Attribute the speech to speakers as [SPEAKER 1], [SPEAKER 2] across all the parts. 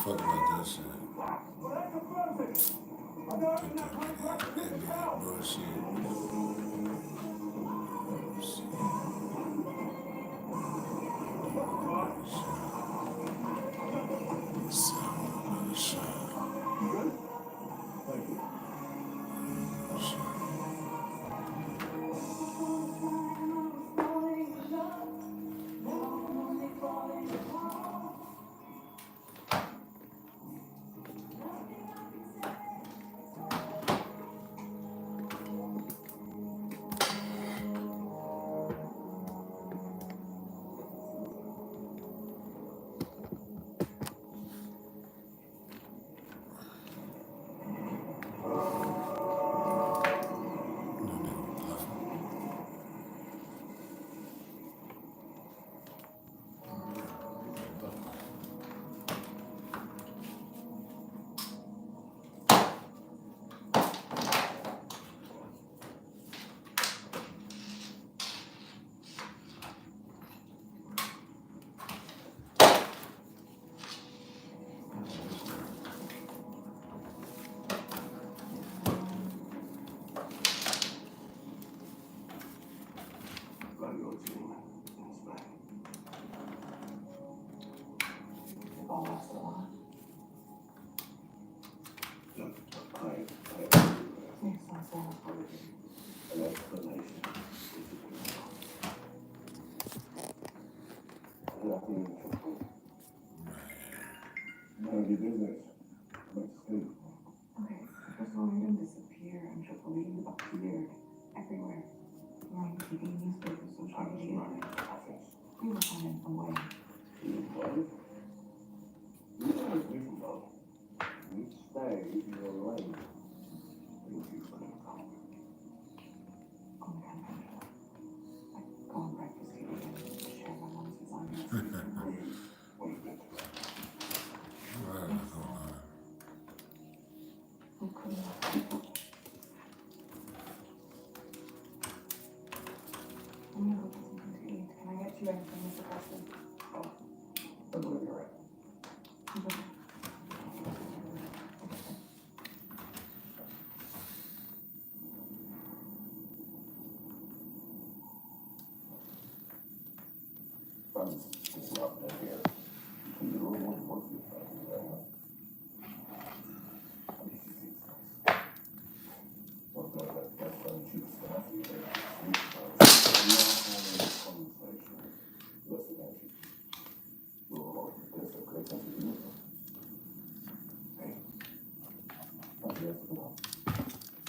[SPEAKER 1] fuck about that shit. Put that nigga in that bullshit. Another shot.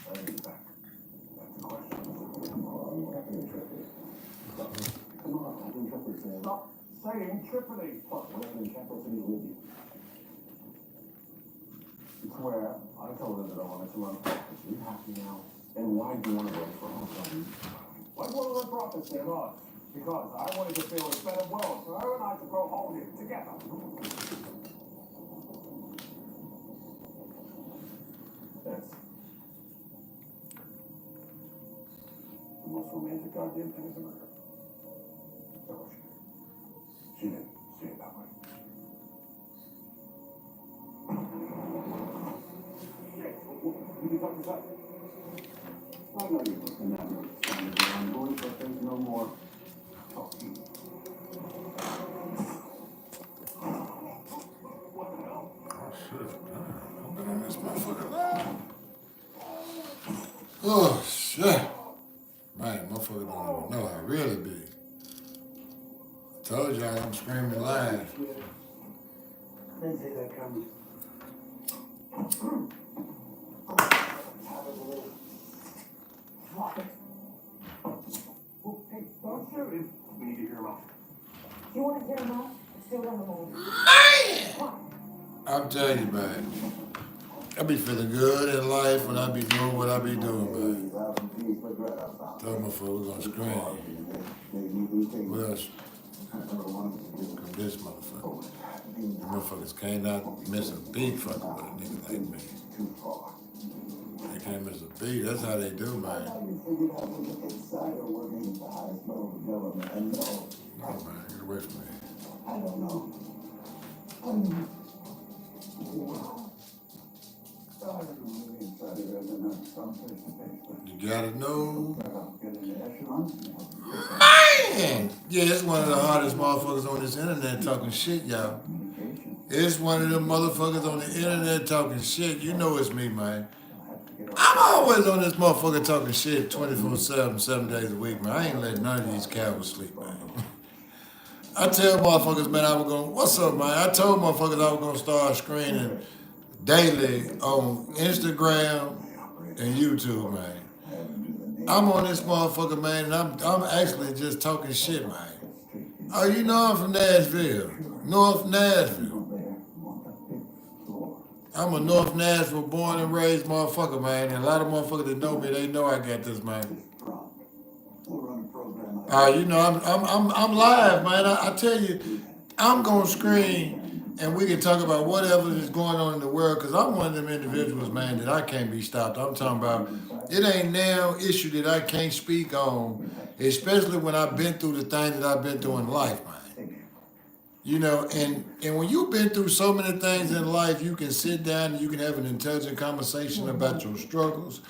[SPEAKER 1] That nigga bluffing. Oh shit, damn. I've been on this motherfucker long. Oh shit. Man, motherfucker don't even know how it really be. Told y'all I'm screaming live. I'm telling you, man. I be feeling good in life when I be doing what I be doing, man. Tell motherfucker we're gonna scream. What else? Come this motherfucker. The motherfuckers cannot miss a beat fucking with a nigga like me. They can't miss a beat. That's how they do, man. No, man, get away from me. You gotta know. Man! Yeah, it's one of the hardest motherfuckers on this internet talking shit, y'all. It's one of them motherfuckers on the internet talking shit. You know it's me, man. I'm always on this motherfucker talking shit 24/7, 7 days a week, man. I ain't letting none of these cowards sleep, man. I tell motherfuckers, man, I was going, what's up, man? I told motherfuckers I was going to start screening daily on Instagram and YouTube, man. I'm on this motherfucker, man, and I'm actually just talking shit, man. Oh, you know I'm from Nashville, North Nashville. I'm a North Nashville born and raised motherfucker, man, and a lot of motherfuckers that know me, they know I got this, man. You know, I'm live, man. I tell you, I'm gonna screen, and we can talk about whatever is going on in the world, because I'm one of them individuals, man, that I can't be stopped. I'm talking about, it ain't now issue that I can't speak on, especially when I've been through the things that I've been through in life, man. You know, and when you've been through so many things in life, you can sit down and you can have an intelligent conversation about your struggles,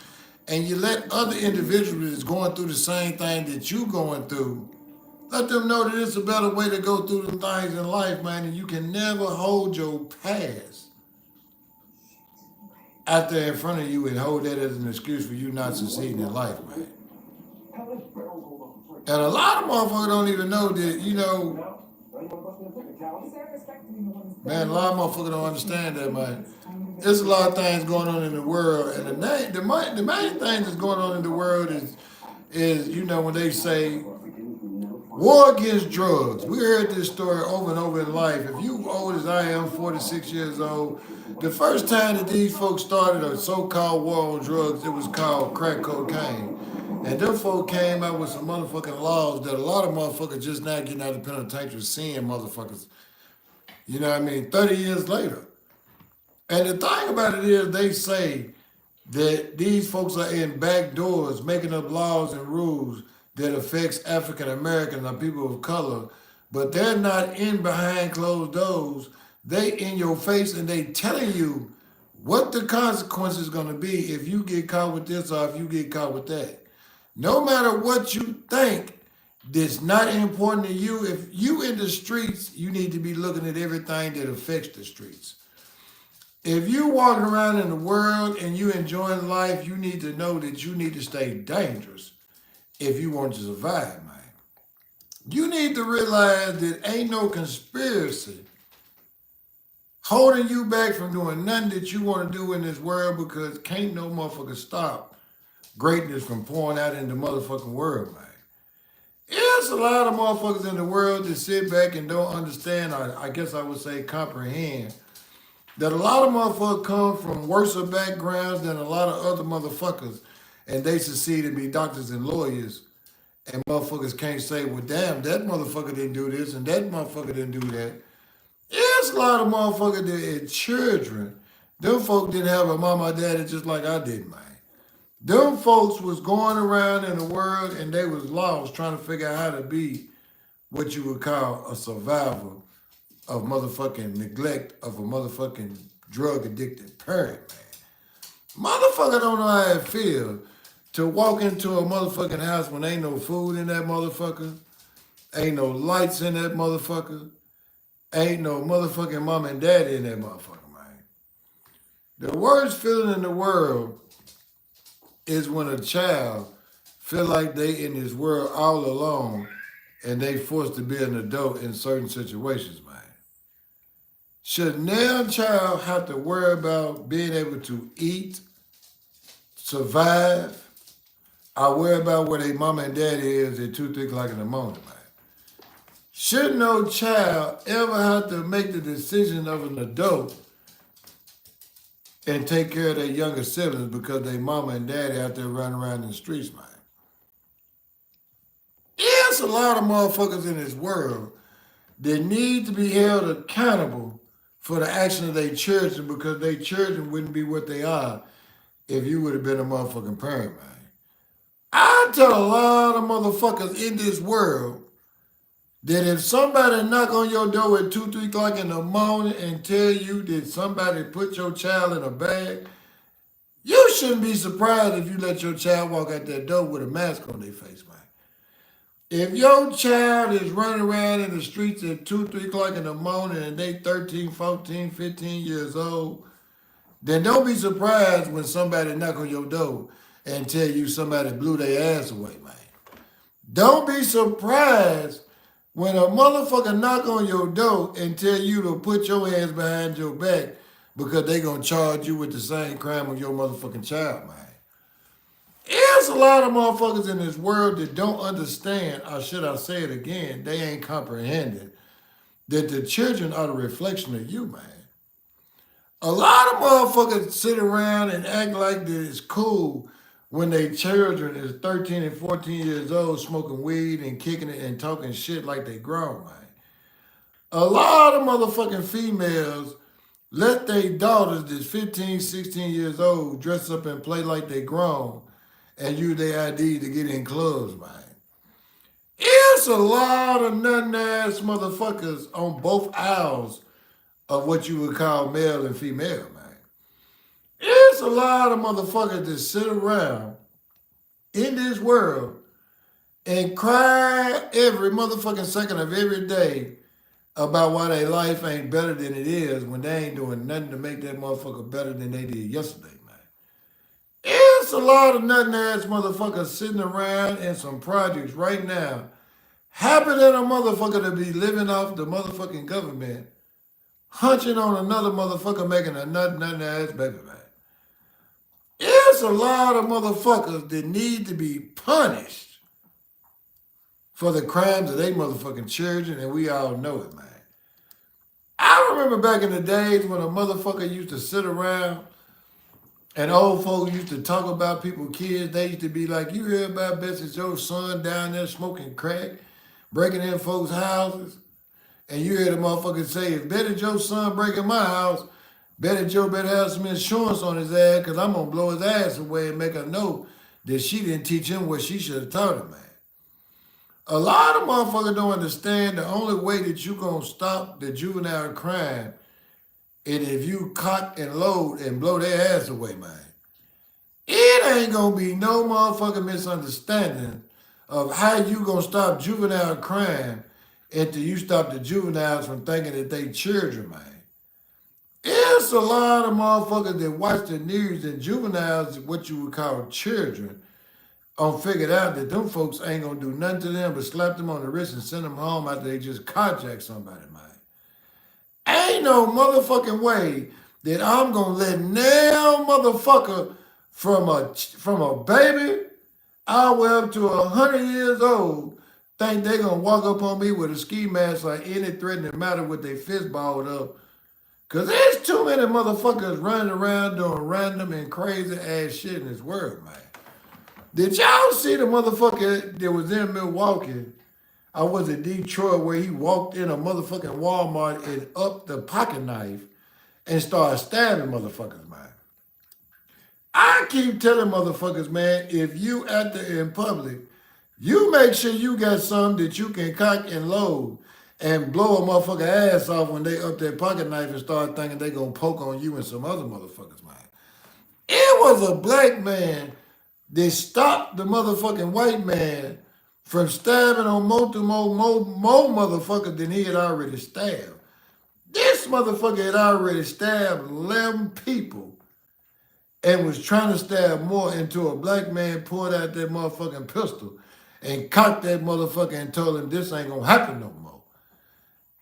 [SPEAKER 1] and you let other individuals that's going through the same thing that you going through, let them know that it's a better way to go through the things in life, man, and you can never hold your past out there in front of you and hold that as an excuse for you not succeeding in life, man. And a lot of motherfuckers don't even know that, you know, man, a lot of motherfuckers don't understand that, man. There's a lot of things going on in the world, and the main thing that's going on in the world is you know, when they say war against drugs. We heard this story over and over in life. If you old as I am, 46 years old, the first time that these folks started a so-called war on drugs, it was called crack cocaine. And them folks came out with some motherfucking laws that a lot of motherfuckers just now getting out of the penitentiary seeing motherfuckers, you know what I mean, 30 years later. And the thing about it is they say that these folks are in back doors making up laws and rules that affects African Americans or people of color, but they're not in behind closed doors. They in your face and they telling you what the consequence is going to be if you get caught with this or if you get caught with that. No matter what you think that's not important to you, if you in the streets, you need to be looking at everything that affects the streets. If you walking around in the world and you enjoying life, you need to know that you need to stay dangerous if you want to survive, man. You need to realize that ain't no conspiracy holding you back from doing nothing that you want to do in this world, because can't no motherfucker stop greatness from pouring out in the motherfucking world, man. There's a lot of motherfuckers in the world that sit back and don't understand, or I guess I would say comprehend, that a lot of motherfuckers come from worse backgrounds than a lot of other motherfuckers, and they succeed to be doctors and lawyers, and motherfuckers can't say, well, damn, that motherfucker didn't do this and that motherfucker didn't do that. There's a lot of motherfuckers that had children. Them folk didn't have a mama or daddy just like I did, man. Them folks was going around in the world and they was lost trying to figure out how to be what you would call a survivor of motherfucking neglect of a motherfucking drug addicted parent, man. Motherfucker don't know how it feels to walk into a motherfucking house when ain't no food in that motherfucker, ain't no lights in that motherfucker, ain't no motherfucking mom and daddy in that motherfucker, man. The worst feeling in the world is when a child feel like they in this world all alone and they forced to be an adult in certain situations, man. Should now a child have to worry about being able to eat, survive, or worry about where their mama and daddy is at 2:00 in the morning, man? Should no child ever have to make the decision of an adult and take care of their younger siblings because their mama and daddy out there running around in the streets, man? There's a lot of motherfuckers in this world that need to be held accountable for the action of their children, because their children wouldn't be what they are if you would have been a motherfucking parent, man. I tell a lot of motherfuckers in this world that if somebody knock on your door at 2, 3 o'clock in the morning and tell you that somebody put your child in a bag, you shouldn't be surprised if you let your child walk out that door with a mask on their face, man. If your child is running around in the streets at 2, 3 o'clock in the morning and they 13, 14, 15 years old, then don't be surprised when somebody knock on your door and tell you somebody blew their ass away, man. Don't be surprised when a motherfucker knock on your door and tell you to put your hands behind your back because they gonna charge you with the same crime of your motherfucking child, man. There's a lot of motherfuckers in this world that don't understand, or should I say it again, they ain't comprehending that the children are the reflection of you, man. A lot of motherfuckers sit around and act like that it's cool when their children is 13 and 14 years old smoking weed and kicking it and talking shit like they grown, man. A lot of motherfucking females let their daughters that's 15, 16 years old dress up and play like they grown and use their ID to get in clubs, man. It's a lot of nothing ass motherfuckers on both aisles of what you would call male and female, man. It's a lot of motherfuckers that sit around in this world and cry every motherfucking second of every day about why their life ain't better than it is when they ain't doing nothing to make that motherfucker better than they did yesterday, man. It's a lot of nothing ass motherfuckers sitting around in some projects right now, happy than a motherfucker to be living off the motherfucking government, hunching on another motherfucker making a nothing ass baby, man. It's a lot of motherfuckers that need to be punished for the crimes of their motherfucking children, and we all know it, man. I remember back in the days when a motherfucker used to sit around and old folks used to talk about people's kids. They used to be like, you hear about Bessie Joe's son down there smoking crack, breaking in folks' houses? And you hear the motherfucker say, if Betty Joe's son breaking my house, Betty Joe better have some insurance on his ass because I'm going to blow his ass away and make her know that she didn't teach him what she should have taught him, man. A lot of motherfuckers don't understand the only way that you going to stop the juvenile crime is if you cock and load and blow their ass away, man. It ain't going to be no motherfucking misunderstanding of how you going to stop juvenile crime until you stop the juveniles from thinking that they children, man. It's a lot of motherfuckers that watch the news and juveniles, what you would call children, figured out that them folks ain't gonna do nothing to them but slap them on the wrist and send them home after they just carjack somebody, man. Ain't no motherfucking way that I'm gonna let now motherfucker from a baby all the way up to 100 years old think they gonna walk up on me with a ski mask like any threatening matter with their fist balled up. Cause there's too many motherfuckers running around doing random and crazy ass shit in this world, man. Did y'all see the motherfucker that was in Milwaukee? I was in Detroit where he walked in a motherfucking Walmart and up the pocket knife and started stabbing motherfuckers, man. I keep telling motherfuckers, man, if you out there in public, you make sure you got something that you can cock and load and blow a motherfucker ass off when they up their pocket knife and start thinking they gonna poke on you and some other motherfuckers, man. It was a black man that stopped the motherfucking white man from stabbing on more motherfuckers than he had already stabbed. This motherfucker had already stabbed 11 people and was trying to stab more until a black man pulled out that motherfucking pistol and cocked that motherfucker and told him this ain't gonna happen no more.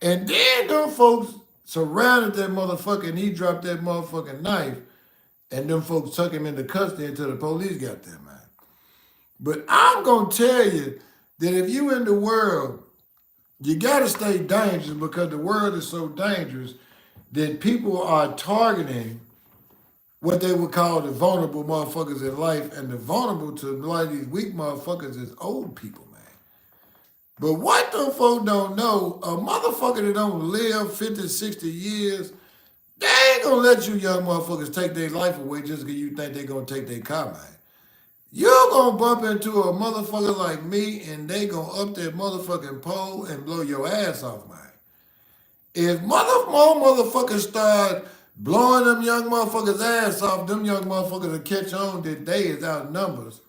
[SPEAKER 1] And then them folks surrounded that motherfucker and he dropped that motherfucking knife and them folks took him into custody until the police got there, man. But I'm gonna tell you that if you in the world, you gotta stay dangerous because the world is so dangerous that people are targeting what they would call the vulnerable motherfuckers in life, and the vulnerable to a lot of these weak motherfuckers is old people, man. But what them folks don't know, a motherfucker that don't live 50, 60 years, they ain't gonna let you young motherfuckers take their life away just because you think they gonna take their car, man. You're gonna bump into a motherfucker like me and they gonna up that motherfucking pole and blow your ass off, man. If more motherfuckers start blowing them young motherfuckers' ass off, them young motherfuckers will catch on that they is out numbers.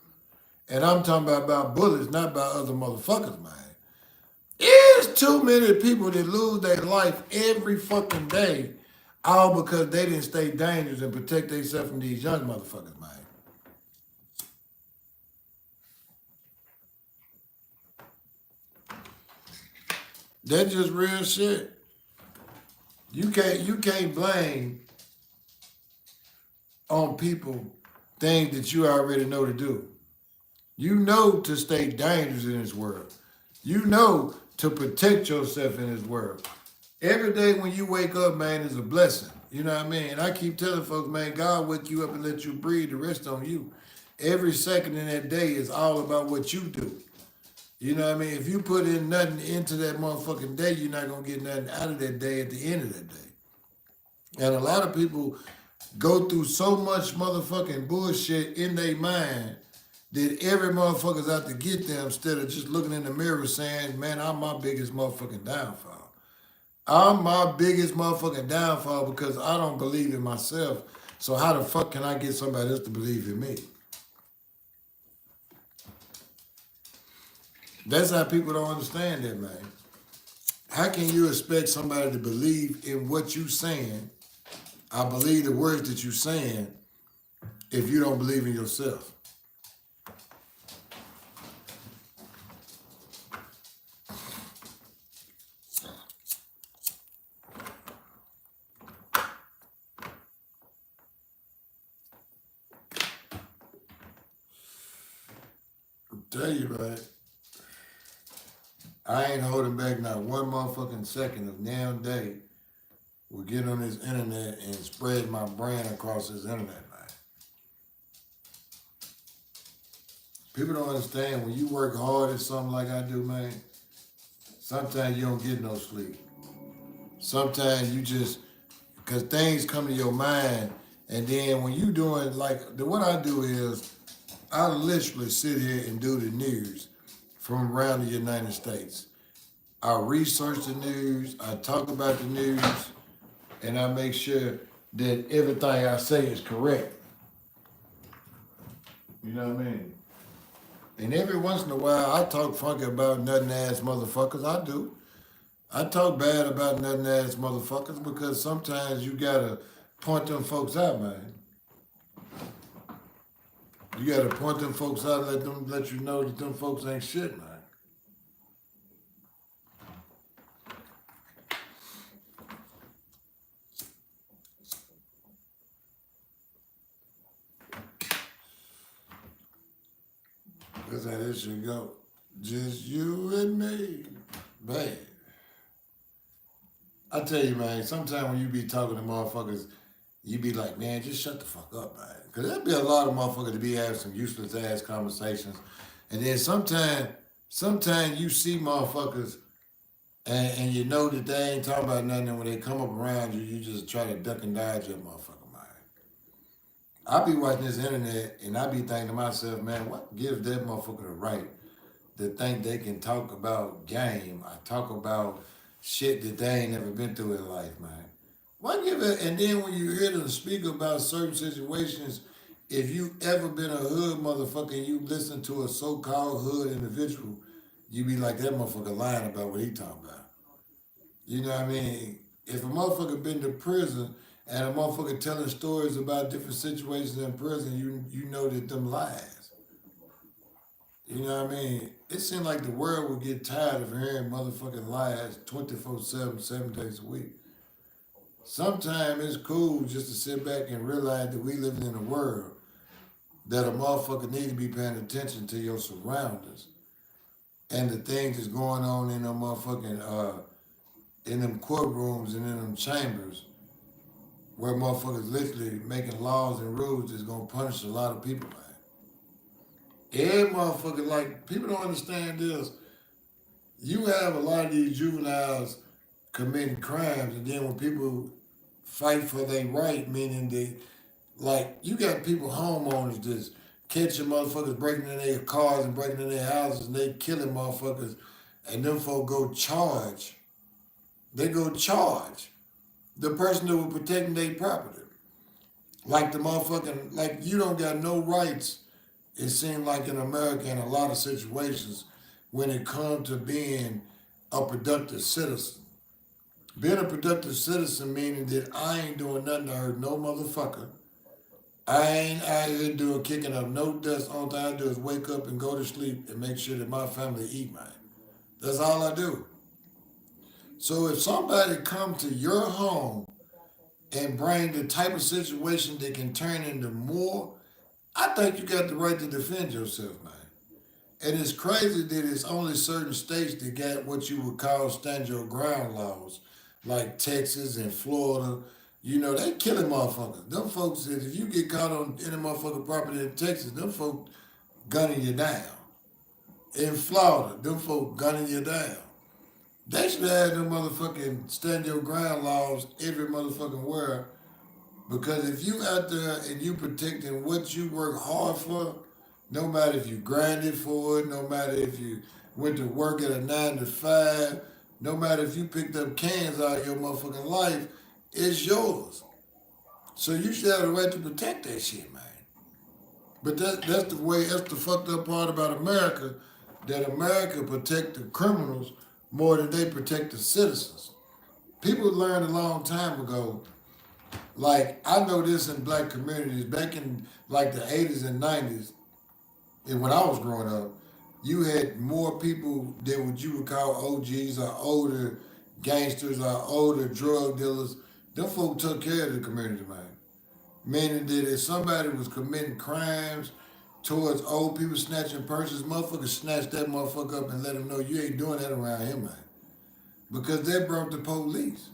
[SPEAKER 1] And I'm talking about bullets, not about other motherfuckers, man. There's too many people that lose their life every fucking day, all because they didn't stay dangerous and protect themselves from these young motherfuckers, man. That's just real shit. You can't blame on people things that you already know to do. You know to stay dangerous in this world. You know to protect yourself in this world. Every day when you wake up, man, is a blessing. You know what I mean? And I keep telling folks, man, God wake you up and let you breathe, the rest on you. Every second in that day is all about what you do. You know what I mean? If you put in nothing into that motherfucking day, you're not gonna get nothing out of that day at the end of that day. And a lot of people go through so much motherfucking bullshit in their mind that every motherfucker's out to get them instead of just looking in the mirror saying, man, I'm my biggest motherfucking downfall. I'm my biggest motherfucking downfall because I don't believe in myself. So how the fuck can I get somebody else to believe in me? That's how people don't understand that, man. How can you expect somebody to believe in what you saying? I believe the words that you saying if you don't believe in yourself. Tell you, man, I ain't holding back not one motherfucking second of now day will get on this internet and spread my brand across this internet, man. People don't understand when you work hard at something like I do, man, sometimes you don't get no sleep. Sometimes you just, because things come to your mind, and then when you doing, like, what I do is, I literally sit here and do the news from around the United States. I research the news, I talk about the news, and I make sure that everything I say is correct. You know what I mean? And every once in a while, I talk funky about nothing ass motherfuckers. I do. I talk bad about nothing ass motherfuckers because sometimes you gotta point them folks out, man. You gotta point them folks out and let you know that them folks ain't shit, man. That's how this should go. Just you and me, man. I tell you, man, sometimes when you be talking to motherfuckers, you be like, man, just shut the fuck up, man. Because there'll be a lot of motherfuckers to be having some useless ass conversations. And then sometimes you see motherfuckers and you know that they ain't talking about nothing. And when they come up around you, you just try to duck and dodge your motherfucker, man. I be watching this internet and I be thinking to myself, man, what gives that motherfucker the right to think they can talk about game or talk about shit that they ain't never been through in life, man? Why give it? And then when you hear them speak about certain situations, if you ever been a hood motherfucker and you listen to a so-called hood individual, you be like, that motherfucker lying about what he talking about. You know what I mean? If a motherfucker been to prison and a motherfucker telling stories about different situations in prison, you know that them lies. You know what I mean? It seems like the world would get tired of hearing motherfucking lies 24/7, 7 days a week. Sometimes it's cool just to sit back and realize that we living in a world that a motherfucker need to be paying attention to your surroundings and the things that's going on in them motherfucking in them courtrooms and in them chambers where motherfuckers literally making laws and rules that's gonna punish a lot of people, man. Every motherfucker, like, people don't understand this. You have a lot of these juveniles committing crimes, and then when people fight for their right, meaning they, like, you got people, homeowners that's catching motherfuckers breaking in their cars and breaking in their houses and they killing motherfuckers and them folk go charge. They go charge the person that was protecting their property. Like the motherfucking, like you don't got no rights, it seems like in America in a lot of situations when it comes to being a productive citizen. Being a productive citizen meaning that I ain't doing nothing to hurt no motherfucker. I ain't out here doing kicking up no dust. Only thing I do is wake up and go to sleep and make sure that my family eat mine. That's all I do. So if somebody come to your home and bring the type of situation that can turn into more, I think you got the right to defend yourself, man. And it's crazy that it's only certain states that got what you would call stand your ground laws, like Texas and Florida. You know, they killing motherfuckers. Them folks said if you get caught on any motherfucking property in Texas, them folks gunning you down. In Florida, them folks gunning you down. They should have them motherfucking stand your ground laws every motherfucking where. Because if you out there and you protecting what you work hard for, no matter if you grinded for it, no matter if you went to work at a 9 to 5, no matter if you picked up cans out of your motherfucking life, it's yours. So you should have the right to protect that shit, man. But that's the fucked up part about America, that America protect the criminals more than they protect the citizens. People learned a long time ago, like I know this in black communities, back in like the 80s and 90s, and when I was growing up, you had more people than what you would call OGs or older gangsters or older drug dealers. Them folk took care of the community, man. Meaning that if somebody was committing crimes towards old people snatching purses, motherfuckers snatch that motherfucker up and let them know you ain't doing that around here, man. Because they brought the police.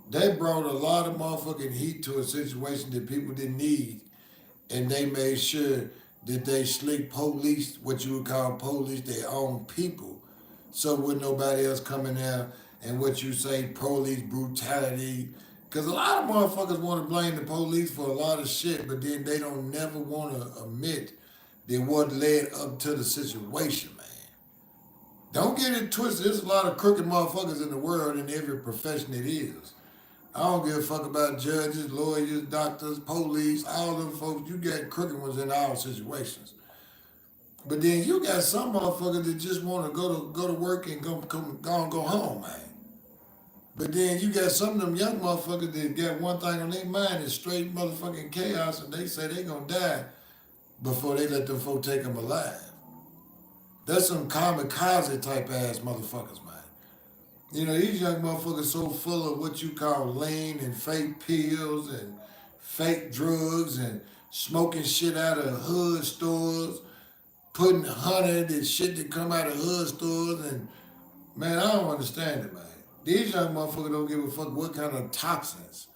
[SPEAKER 1] They brought a lot of motherfucking heat to a situation that people didn't need. And they made sure that they slick police, what you would call police, their own people. So would nobody else come in there and what you say, police brutality. Because a lot of motherfuckers want to blame the police for a lot of shit, but then they don't never want to admit that what led up to the situation, man. Don't get it twisted. There's a lot of crooked motherfuckers in the world in every profession it is. I don't give a fuck about judges, lawyers, doctors, police, all them folks. You got crooked ones in all situations. But then you got some motherfuckers that just want to go to work and go home, man. But then you got some of them young motherfuckers that got one thing on their mind is straight motherfucking chaos, and they say they gonna die before they let them folk take them alive. That's some kamikaze type ass motherfuckers, man. You know, these young motherfuckers so full of what you call lean and fake pills and fake drugs and smoking shit out of hood stores, putting honey and shit that come out of hood stores, and man, I don't understand it, man. These young motherfuckers don't give a fuck what kind of toxins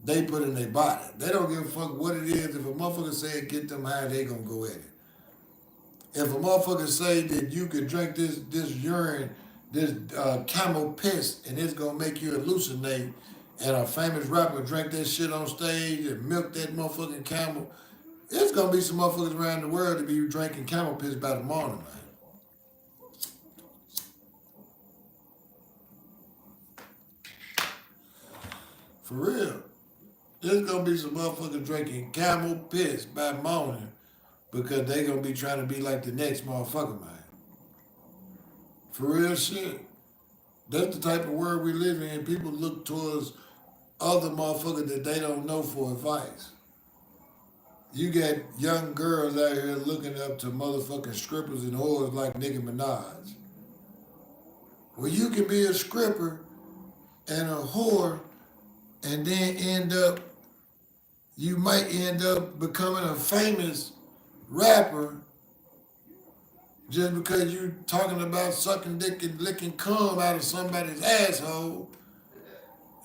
[SPEAKER 1] they put in their body. They don't give a fuck what it is. If a motherfucker say get them high, they gonna go at it. If a motherfucker say that you could drink this urine, this camel piss, and it's gonna make you hallucinate, and a famous rapper drink that shit on stage and milk that motherfucking camel, it's gonna be some motherfuckers around the world to be drinking camel piss by the morning, man. For real. There's gonna be some motherfuckers drinking camel piss by morning because they gonna be trying to be like the next motherfucker, man. For real shit. That's the type of world we live in. People look towards other motherfuckers that they don't know for advice. You got young girls out here looking up to motherfucking strippers and whores like Nicki Minaj. Well, you can be a stripper and a whore and then you might end up becoming a famous rapper just because you talking about sucking dick and licking cum out of somebody's asshole.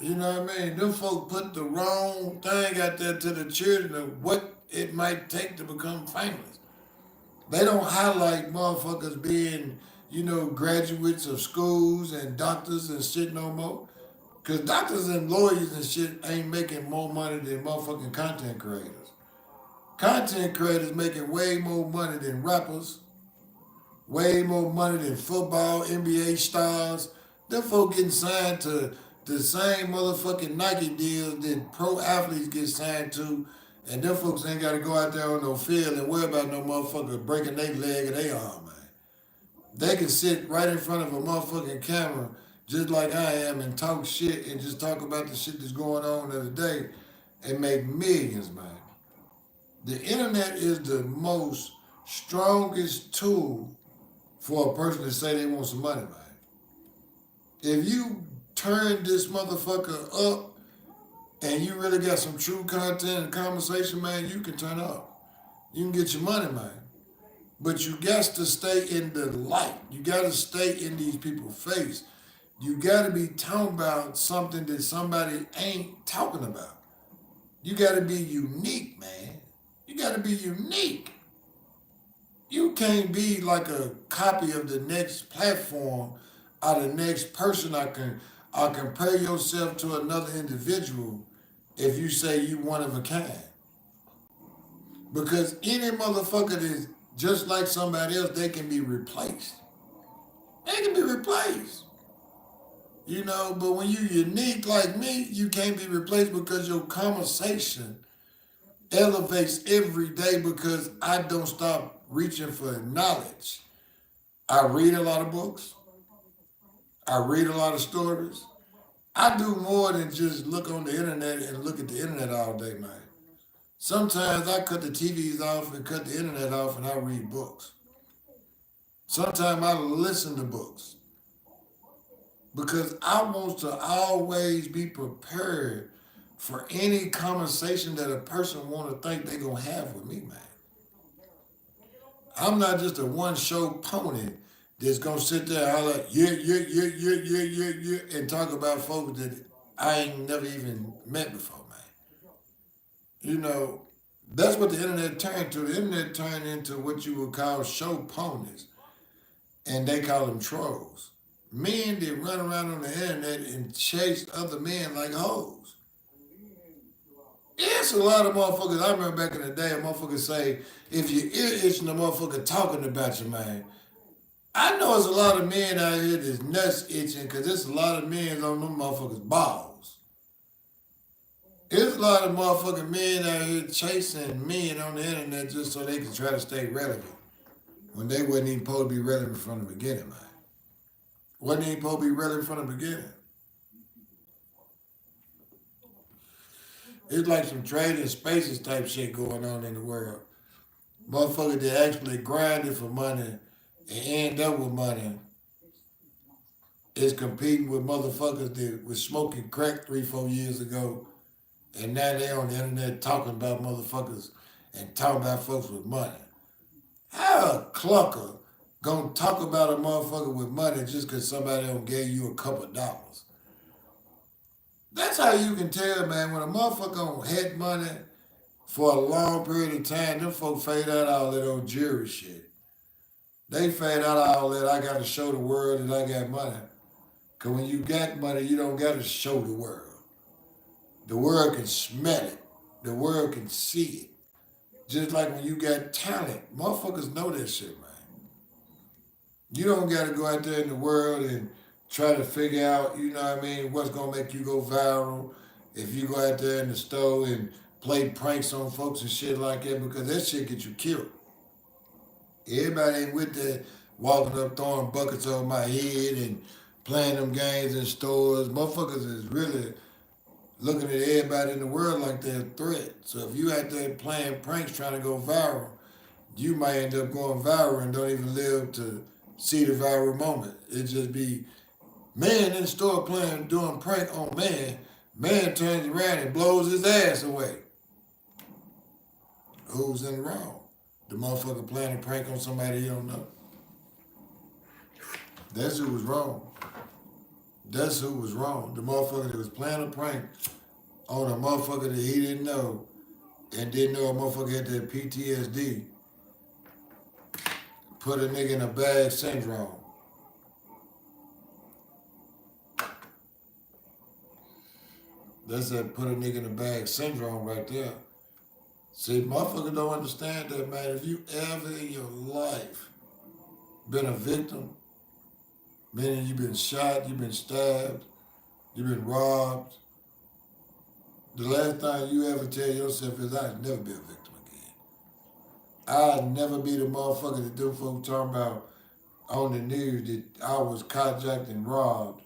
[SPEAKER 1] You know what I mean? Them folk put the wrong thing out there to the children of what it might take to become famous. They don't highlight motherfuckers being, graduates of schools and doctors and shit no more. Because doctors and lawyers and shit ain't making more money than motherfucking content creators. Content creators making way more money than rappers, way more money than football, NBA stars. Them folk getting signed to the same motherfucking Nike deals that pro athletes get signed to, and them folks ain't got to go out there on no field and worry about no motherfucker breaking their leg or their arm, man. They can sit right in front of a motherfucking camera just like I am and talk shit and just talk about the shit that's going on in the day and make millions, man. The internet is the most strongest tool for a person to say they want some money, man. If you turn this motherfucker up and you really got some true content and conversation, man, you can turn up. You can get your money, man. But you got to stay in the light. You got to stay in these people's face. You got to be talking about something that somebody ain't talking about. You got to be unique, man. You got to be unique. You can't be like a copy of the next platform or the next person. I compare yourself to another individual if you say you one of a kind. Because any motherfucker that's just like somebody else, they can be replaced. They can be replaced. You know, but when you unique like me, you can't be replaced because your conversation elevates every day because I don't stop reaching for knowledge. I read a lot of books. I read a lot of stories. I do more than just look on the internet and look at the internet all day, man. Sometimes I cut the TVs off and cut the internet off and I read books. Sometimes I listen to books because I want to always be prepared for any conversation that a person want to think they gonna have with me, man. I'm not just a one show pony that's gonna sit there and holler, yeah, and talk about folks that I ain't never even met before, man. You know, that's what the internet turned to. The internet turned into what you would call show ponies, and they call them trolls. Men that run around on the internet and chase other men like hoes. It's a lot of motherfuckers. I remember back in the day, a motherfucker say, if your ear itching, the motherfucker talking about you, man. I know there's a lot of men out here that's nuts itching because there's a lot of men on them motherfuckers' balls. There's a lot of motherfucking men out here chasing men on the internet just so they can try to stay relevant when they wasn't even supposed to be relevant from the beginning, man. Wasn't even supposed to be relevant from the beginning. It's like some trading spaces type shit going on in the world. Motherfuckers that actually grinded for money and end up with money is competing with motherfuckers that was smoking crack 3, 4 years ago, and now they on the internet talking about motherfuckers and talking about folks with money. How a clucker gonna talk about a motherfucker with money just because somebody don't gave you a couple dollars? That's how you can tell, man, when a motherfucker don't had money for a long period of time, them folks fade out all that old jury shit. They fade out all that I gotta show the world that I got money. Cause when you got money, you don't gotta show the world. The world can smell it. The world can see it. Just like when you got talent, motherfuckers know that shit, man. You don't gotta go out there in the world and try to figure out, you know what I mean, what's gonna make you go viral. If you go out there in the store and play pranks on folks and shit like that, because that shit get you killed. Everybody ain't with that walking up throwing buckets over my head and playing them games in stores. Motherfuckers is really looking at everybody in the world like they're a threat. So if you out there playing pranks trying to go viral, you might end up going viral and don't even live to see the viral moment. It just be man in the store doing prank on man. Man turns around and blows his ass away. Who's in the wrong? The motherfucker playing a prank on somebody he don't know. That's who was wrong. That's who was wrong. The motherfucker that was playing a prank on a motherfucker that he didn't know and didn't know a motherfucker had that PTSD, put a nigga in a bag syndrome. That's that put a nigga in a bag syndrome right there. See, motherfuckers don't understand that, man. If you ever in your life been a victim, meaning you've been shot, you've been stabbed, you've been robbed, the last thing you ever tell yourself is, I'd never be a victim again. I'd never be the motherfucker that them folks talking about on the news that I was carjacked and robbed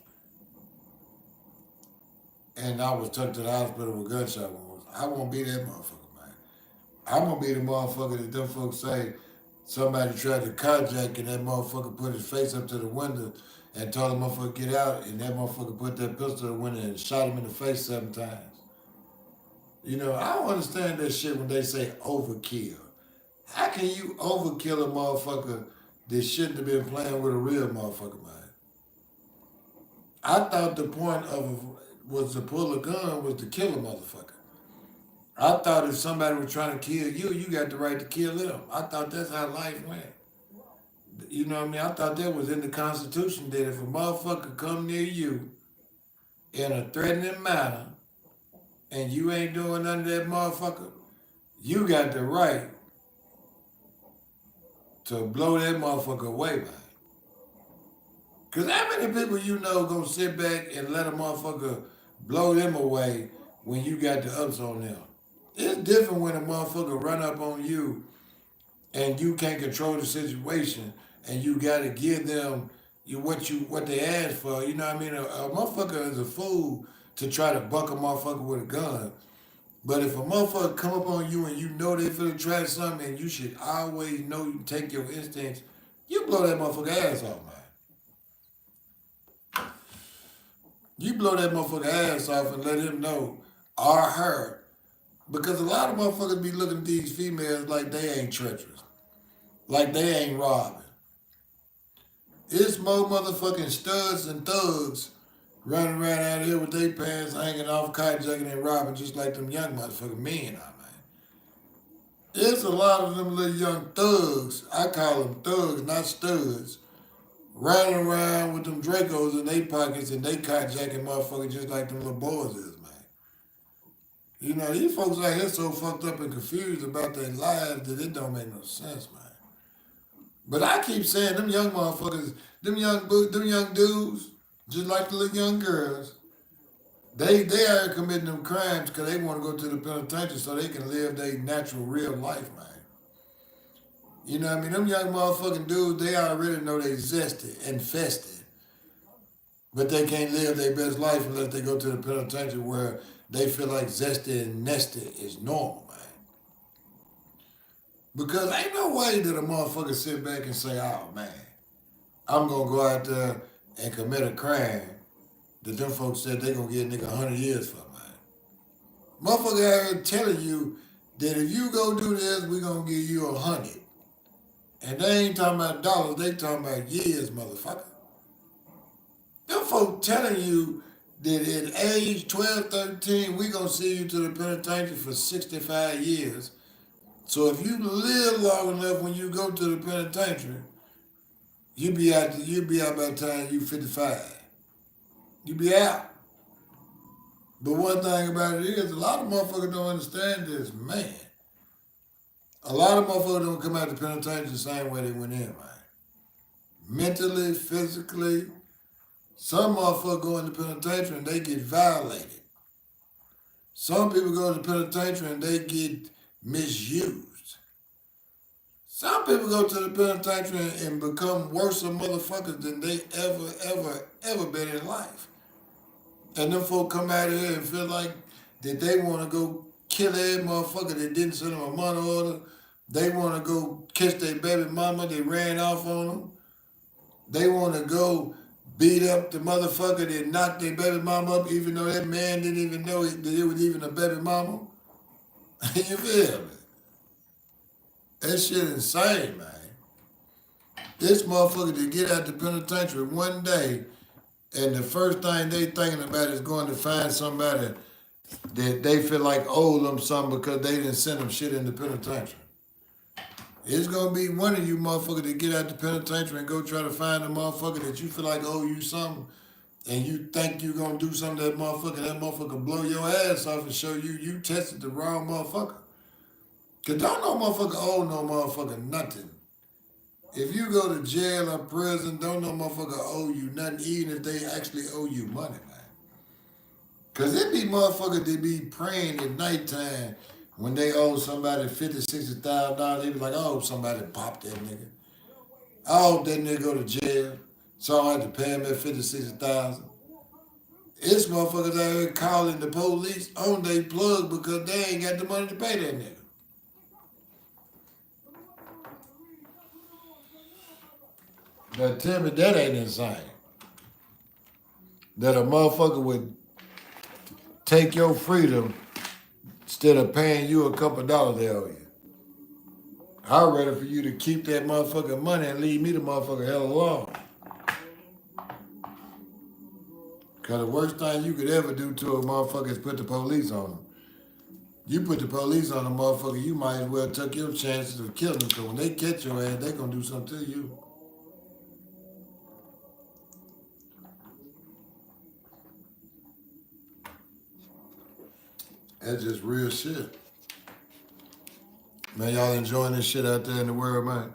[SPEAKER 1] and I was took to the hospital with gunshot wounds. I won't be that motherfucker, man. I'm gonna be the motherfucker that them folks say somebody tried to carjack and that motherfucker put his face up to the window and told the motherfucker get out, and that motherfucker put that pistol to the window and shot him in the face 7 times. You know, I don't understand that shit when they say overkill. How can you overkill a motherfucker that shouldn't have been playing with a real motherfucker, man? I thought the point of was to pull a gun was to kill a motherfucker. I thought if somebody was trying to kill you, you got the right to kill them. I thought that's how life went. You know what I mean? I thought that was in the Constitution that if a motherfucker come near you in a threatening manner and you ain't doing none of that motherfucker, you got the right to blow that motherfucker away, man. Because how many people you know gonna sit back and let a motherfucker blow them away when you got the ups on them? It's different when a motherfucker run up on you and you can't control the situation and you gotta give them what they ask for. You know what I mean? A motherfucker is a fool to try to buck a motherfucker with a gun. But if a motherfucker come up on you and you know they finna try something, and you should always know you take your instincts, you blow that motherfucker ass off, man. You blow that motherfucker ass off and let him know, or her. Because a lot of motherfuckers be looking at these females like they ain't treacherous. Like they ain't robbing. It's more motherfucking studs and thugs running around out here with their pants hanging off, carjacking and robbing just like them young motherfucking men are, man. It's a lot of them little young thugs, I call them thugs, not studs, running around with them Dracos in their pockets and they carjacking motherfuckers just like them little boys is, man. You know, these folks out here so fucked up and confused about their lives that it don't make no sense, man. But I keep saying them young motherfuckers, them young dudes, just like the little young girls, they are committing them crimes because they want to go to the penitentiary so they can live their natural, real life, man. You know what I mean? Them young motherfucking dudes, they already know they zested, infested. But they can't live their best life unless they go to the penitentiary where they feel like zested and nested is normal, man. Because ain't no way that a motherfucker sit back and say, oh, man, I'm going to go out there and commit a crime that them folks said they going to get a nigga 100 years for, man. Motherfucker out here telling you that if you go do this, we going to give you 100. And they ain't talking about dollars, they talking about years, motherfucker. Them folks telling you that at age 12, 13, we going to see you to the penitentiary for 65 years. So if you live long enough when you go to the penitentiary, you be out by the time you 55. You be out. But one thing about it is, a lot of motherfuckers don't understand this, man. A lot of motherfuckers don't come out the penitentiary the same way they went in, man. Mentally, physically. Some motherfuckers go in the penitentiary and they get violated. Some people go to the penitentiary and they get misused. Some people go to the penitentiary and become worse motherfuckers than they ever been in life. And them folk come out here and feel like that they want to go kill every motherfucker that didn't send them a money order. They want to go kiss their baby mama that ran off on them. They want to go beat up the motherfucker that knocked their baby mama up, even though that man didn't even know that it was even a baby mama. You feel me? That shit insane, man. This motherfucker to get out the penitentiary one day, and the first thing they thinking about is going to find somebody that they feel like owe them something because they didn't send them shit in the penitentiary. It's going to be one of you motherfuckers that get out the penitentiary and go try to find a motherfucker that you feel like owe you something, and you think you going to do something to that motherfucker blow your ass off and show you tested the wrong motherfucker. Cause don't no motherfucker owe no motherfucker nothing. If you go to jail or prison, don't no motherfucker owe you nothing, even if they actually owe you money, man. Cause it be motherfuckers that be praying at nighttime when they owe somebody $50,000, $60,000. They be like, I hope somebody pop that nigga. I hope that nigga go to jail, so I don't have to pay him that 50, 60,000. It's motherfuckers out here calling the police on they plug because they ain't got the money to pay that nigga. Now tell me that ain't insane. That a motherfucker would take your freedom instead of paying you a couple dollars they owe you. I'd rather for you to keep that motherfucking money and leave me the motherfucker hell alone. Cause the worst thing you could ever do to a motherfucker is put the police on them. You put the police on a motherfucker, you might as well take your chances of killing them. Cause when they catch your ass, they gonna do something to you. That's just real shit. Man, y'all enjoying this shit out there in the world, man?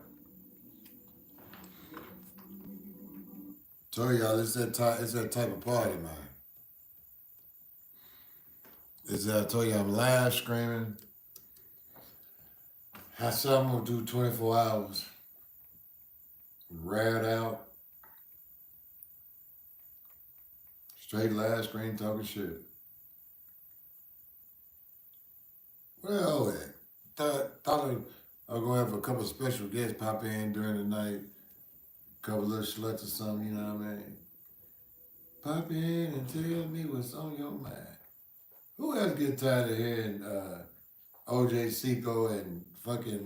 [SPEAKER 1] Told y'all it's that type of party, man. I told you I'm live screaming. I said I'm gonna do 24 hours. Rat out. Straight live screen talking shit. Well, thought I was gonna have a couple of special guests pop in during the night. A couple little sluts or something, you know what I mean? Pop in and tell me what's on your mind. Who else get tired of hearing OJ Seco and fucking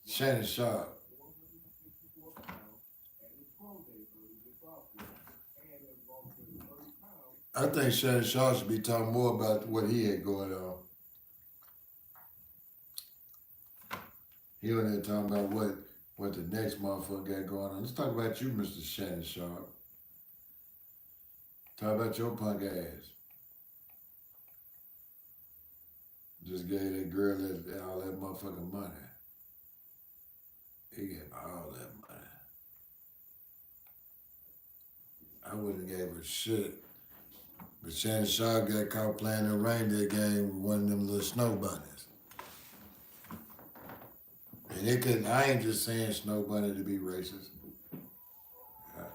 [SPEAKER 1] Shannon Sharp? I think Shannon Sharp should be talking more about what he had going on. He wasn't there talking about what the next motherfucker got going on. Let's talk about you, Mr. Shannon Sharp. Talk about your punk ass. Just gave that girl all that motherfucking money. He gave all that money. I wouldn't have gave her shit. But Shannon Sharp got caught playing a reindeer game with one of them little snow bunnies. And I ain't just saying snow bunny to be racist. Yeah.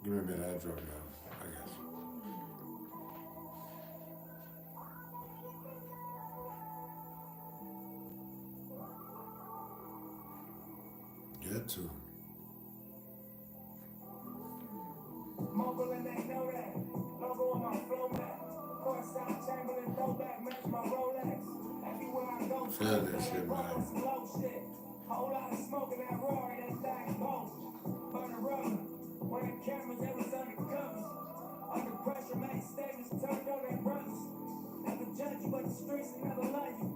[SPEAKER 1] Give me a minute, I'll drop it off, I guess. Get to. Mobile and they know that. Logo on my flow back. Courtside Chamberlain throwback, match my Rolex. Everywhere I go, feel this shit, man. Whole lot of smoke in that Rory, that thing bold. Burn a rubber. Wearing cameras, that was undercover. Under pressure, make statements, turned on their brothers. Never judge you, but the streets will never love you.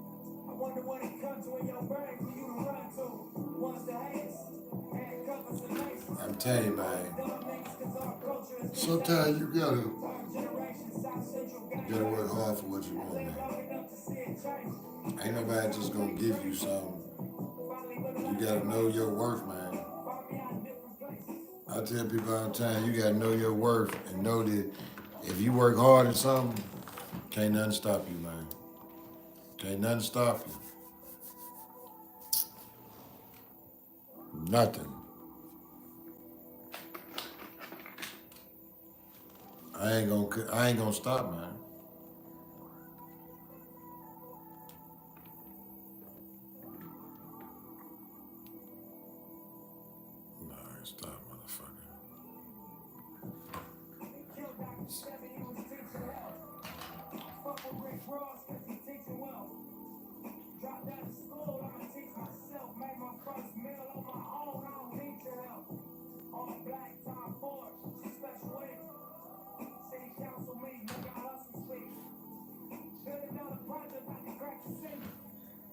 [SPEAKER 1] I wonder what it comes to in your brain for you to run to. Once the haters, handcuffers and laces. I'm telling you, man. Sometimes you gotta work hard for what you want, man. Ain't nobody just gonna give you something. You gotta know your worth, man. I tell people all the time, you gotta know your worth and know that if you work hard at something, can't nothing stop you, man. Can't nothing stop you. Nothing. I ain't gonna stop, man. No, I ain't stop, motherfucker. Dropped out of school, I'ma teach myself. Made my first meal on my own, I don't need your help. All black, Tom Ford, special ed. City council meeting, I got hustle speak. $1 billion project about to crack the city.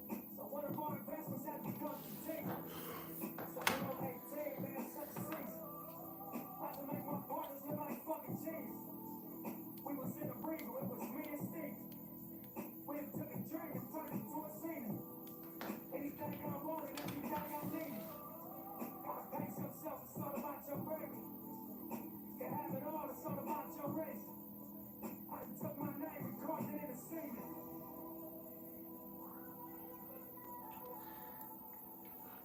[SPEAKER 1] So what if our investments have become strategic? So we don't make team, man, such a season. About to make my partners look like fucking cheese. We was in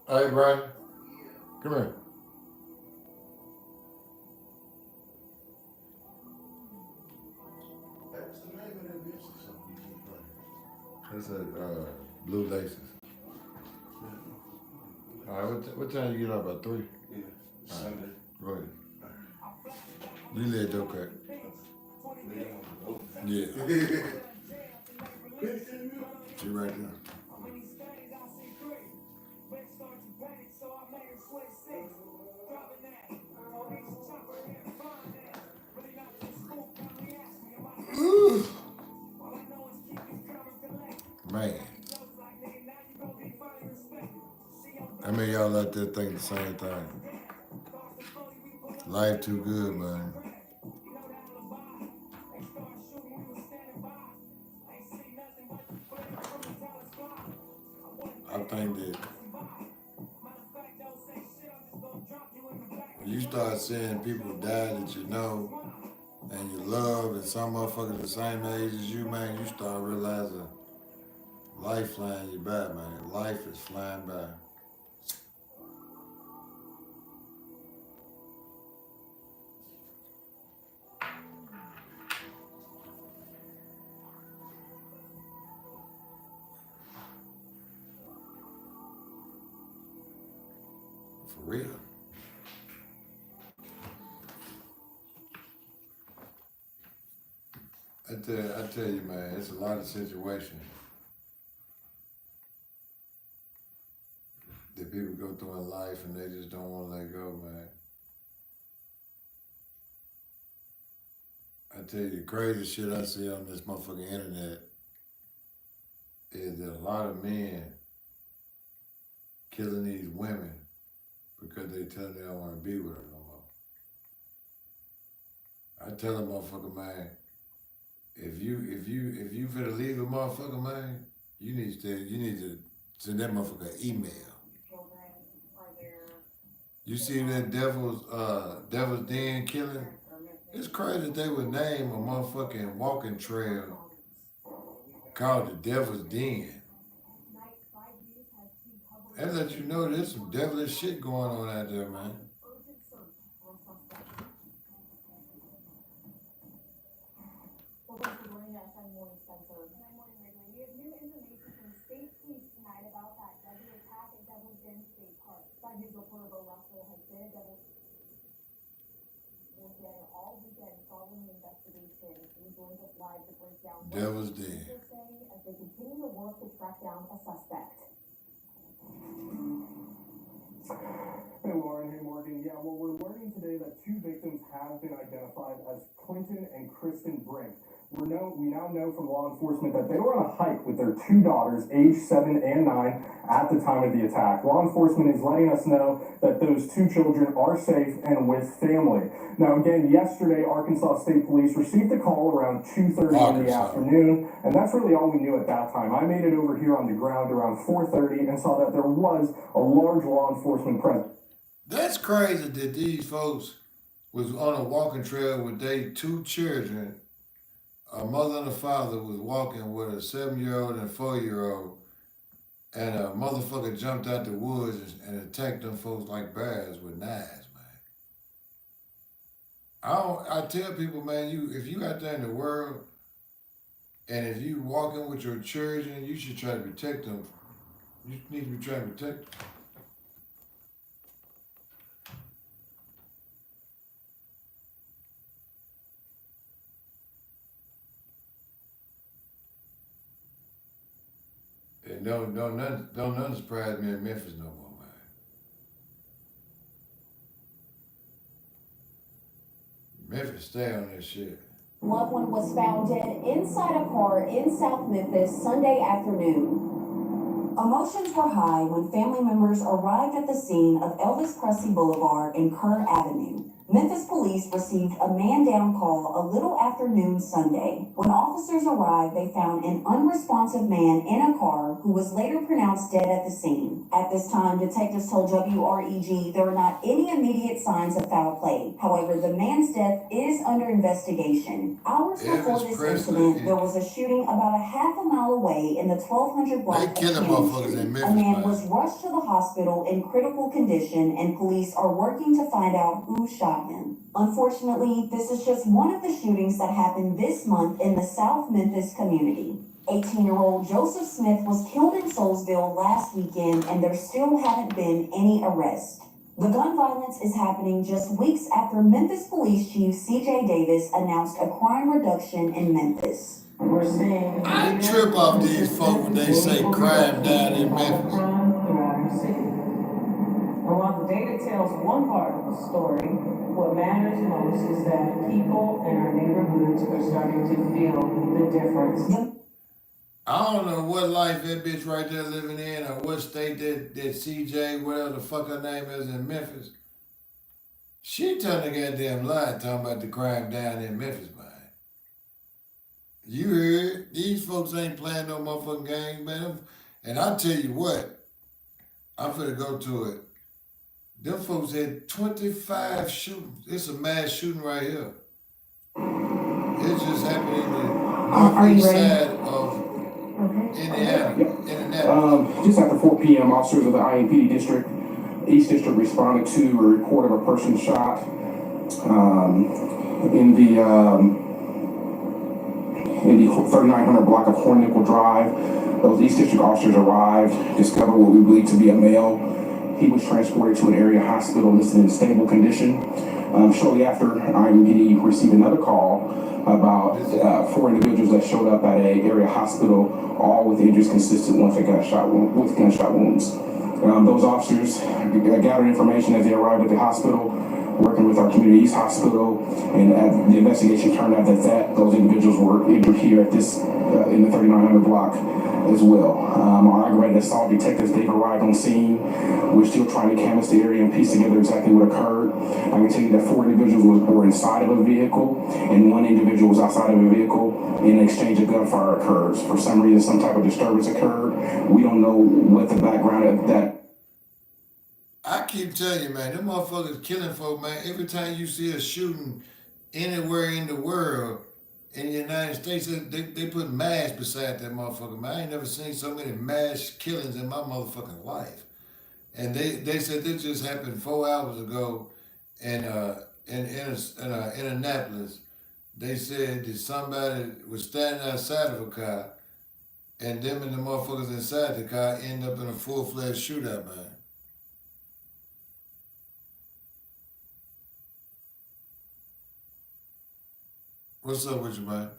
[SPEAKER 1] Hey, Brian, come here. What's the name of that music song you keep playing? It's Blue Laces. All right, what time you get up? About 3? Yeah, Sunday. Go ahead. You let dope crack. Yeah. She right there. Man. I mean, y'all out there thinking the same thing. Life too good, man. I think that when you start seeing people die that you know and you love, and some motherfuckers the same age as you, man, you start realizing life flying you by, man. Life is flying by. For real. I tell you, man, it's a lot of situations that people go through in life and they just don't want to let go, man. I tell you, the crazy shit I see on this motherfucking internet is that a lot of men killing these women because they tell them they don't want to be with her no more. I tell a motherfucker, man, if you finna leave a motherfucker, man, you need to send that motherfucker an email. You see that Devil's Den killing? It's crazy that they would name a motherfucking walking trail called the Devil's Den. That let you know there's some devilish shit going on out there, man. Devil's Den.
[SPEAKER 2] As they continue to work to track down a suspect. Hey Lauren, hey Morgan. Yeah, well, we're learning today that 2 victims have been identified as Clinton and Kristen Brink. We now know from law enforcement that they were on a hike with their 2 daughters, aged 7 and 9, at the time of the attack. Law enforcement is letting us know that those 2 children are safe and with family. Now, again, yesterday, Arkansas State Police received a call around 2:30 in the afternoon, and that's really all we knew at that time. I made it over here on the ground around 4:30 and saw that there was a large law enforcement presence.
[SPEAKER 1] That's crazy that these folks was on a walking trail with their 2 children. A mother and a father was walking with a 7-year-old and a 4-year-old, and a motherfucker jumped out the woods and attacked them folks like bears with knives, man. I tell people, man, if you out there in the world, and if you walking with your children, you should try to protect them. You need to be trying to protect them. And don't none surprise me in Memphis no more, man. Memphis stay on that shit.
[SPEAKER 2] Loved one was found dead inside a car in South Memphis Sunday afternoon. Emotions were high when family members arrived at the scene of Elvis Presley Boulevard and Kerr Avenue.
[SPEAKER 3] Memphis police received a man-down call a little after noon Sunday. When officers arrived, they found an unresponsive man in a car who was later pronounced dead at the scene. At this time, detectives told WREG there were not any immediate signs of foul play. However, the man's death is under investigation. Hours before this incident, there was a shooting about a half a mile away in the 1200 block of Cannon Street. A man was rushed to the hospital in critical condition, and police are working to find out who shot him. Unfortunately, this is just one of the shootings that happened this month in the South Memphis community. 18-year-old Joseph Smith was killed in Soulsville last weekend, and there still haven't been any arrests. The gun violence is happening just weeks after Memphis Police Chief C.J. Davis announced a crime reduction in Memphis.
[SPEAKER 4] We're seeing
[SPEAKER 1] I trip off these folks when they say crime down in Memphis.
[SPEAKER 4] throughout our city. And while the data tells one part of the story, what matters most is that people in our neighborhoods are starting to feel the difference.
[SPEAKER 1] I don't know what life that bitch right there living in or what state that CJ, whatever the fuck her name is in Memphis. She telling the goddamn lie talking about the crime down in Memphis, man. You heard? These folks ain't playing no motherfucking games, man. And I tell you what, I'm finna go to it. Them folks had 25 shootings. It's a mass shooting right here. It just happened in the northeast side of Indiana.
[SPEAKER 2] Just after 4 p.m., officers of the IMPD district, East District, responded to a report of a person shot in the 3900 block of Hornickel Drive. Those East District officers arrived, discovered what we believe to be a male. He was transported to an area hospital listed in stable condition. Shortly after, IMPD received another call about 4 individuals that showed up at an area hospital, all with injuries consistent with gunshot wounds. Those officers gathered information as they arrived at the hospital, working with our Community East Hospital, and the investigation turned out that those individuals were injured here at this in the 3900 block as well. Our aggravated assault detectives, they've arrived on scene. We're still trying to canvass the area and piece together exactly what occurred. I can tell you that 4 individuals were inside of a vehicle and 1 individual was outside of a vehicle, and an exchange of gunfire occurs. For some reason, some type of disturbance occurred. We don't know what the background of that.
[SPEAKER 1] I keep telling you, man, them motherfuckers killing folk, man. Every time you see a shooting anywhere in the world, in the United States, they put mass beside that motherfucker, man. I ain't never seen so many mass killings in my motherfucking life. And they said this just happened 4 hours ago in Annapolis. They said that somebody was standing outside of a car, and them and the motherfuckers inside the car end up in a full-fledged shootout, man. What's up with you, man?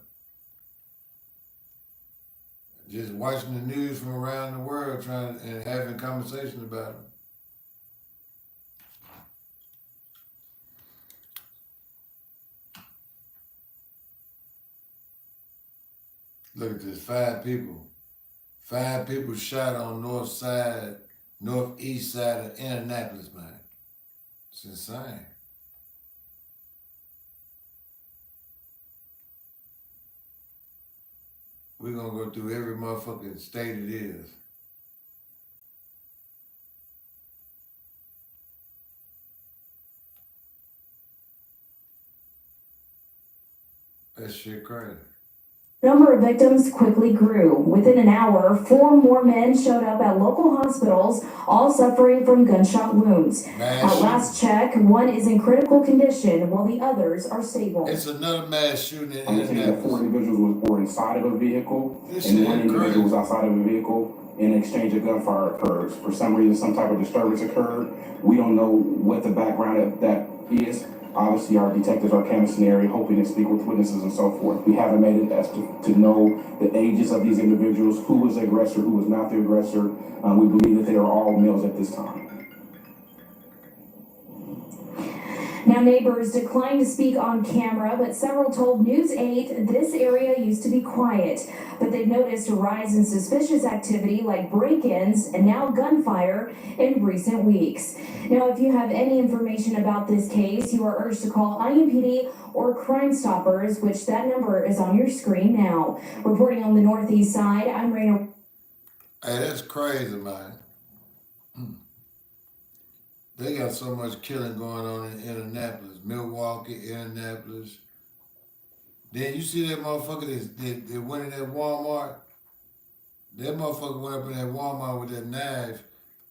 [SPEAKER 1] Just watching the news from around the world, and having conversations about it. Look at this, 5 people. 5 people shot on northeast side of Annapolis, man. It's insane. We're gonna go through every motherfucking state it is. That shit crazy.
[SPEAKER 5] Number of victims quickly grew. Within an hour, 4 more men showed up at local hospitals, all suffering from gunshot wounds. At last check, 1 is in critical condition, while the others are stable.
[SPEAKER 1] It's another mass shooting in
[SPEAKER 2] Indianapolis. 4 individuals were inside of a vehicle, and 1 individual was outside of a vehicle. An exchange of gunfire occurs. For some reason, some type of disturbance occurred. We don't know what the background of that is. Obviously, our detectives are canvassing the area, hoping to speak with witnesses and so forth. We haven't made it as to know the ages of these individuals, who was the aggressor, who was not the aggressor. We believe that they are all males at this time.
[SPEAKER 5] Now, neighbors declined to speak on camera, but several told News 8 this area used to be quiet. But they've noticed a rise in suspicious activity like break-ins and now gunfire in recent weeks. Now, if you have any information about this case, you are urged to call IMPD or Crime Stoppers, which that number is on your screen now. Reporting on the northeast side, I'm Raina.
[SPEAKER 1] Hey, that's crazy, man. They got so much killing going on in Indianapolis, Milwaukee, Indianapolis. Then you see that motherfucker that went in that Walmart? That motherfucker went up in that Walmart with that knife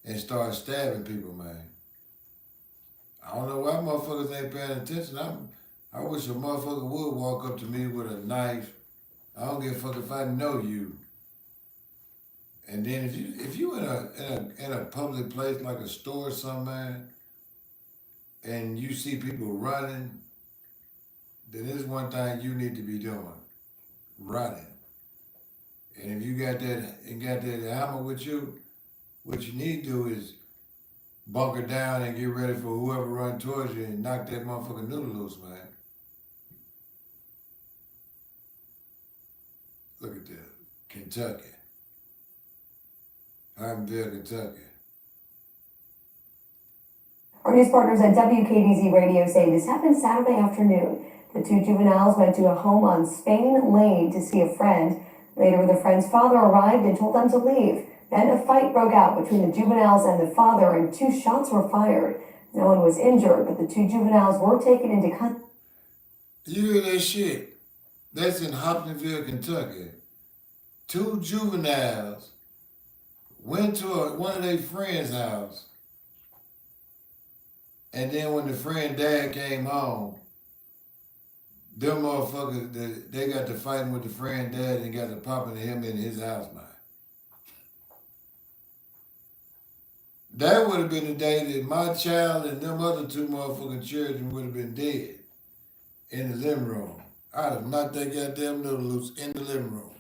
[SPEAKER 1] and started stabbing people, man. I don't know why motherfuckers ain't paying attention. I wish a motherfucker would walk up to me with a knife. I don't give a fuck if I know you. And then if you in a public place like a store or something, man, and you see people running, then there's one thing you need to be doing: running. And if you got that hammer with you, what you need to do is bunker down and get ready for whoever run towards you and knock that motherfucking noodle loose, man. Look at that, Kentucky. Hardenville, Kentucky.
[SPEAKER 6] Our news partners at WKDZ Radio say this happened Saturday afternoon. The two juveniles went to a home on Spain Lane to see a friend. Later, the friend's father arrived and told them to leave. Then a fight broke out between the juveniles and the father, and 2 shots were fired. No one was injured, but the 2 juveniles were taken into custody.
[SPEAKER 1] You hear that shit? That's in Hopkinsville, Kentucky. 2 juveniles went to one of their friends' house, and then when the friend dad came home, them motherfuckers, they got to fighting with the friend dad and got to popping him in his house, man. That would have been the day that my child and them other 2 motherfucking children would have been dead in the living room. I'd have knocked that goddamn noodle loose in the living room.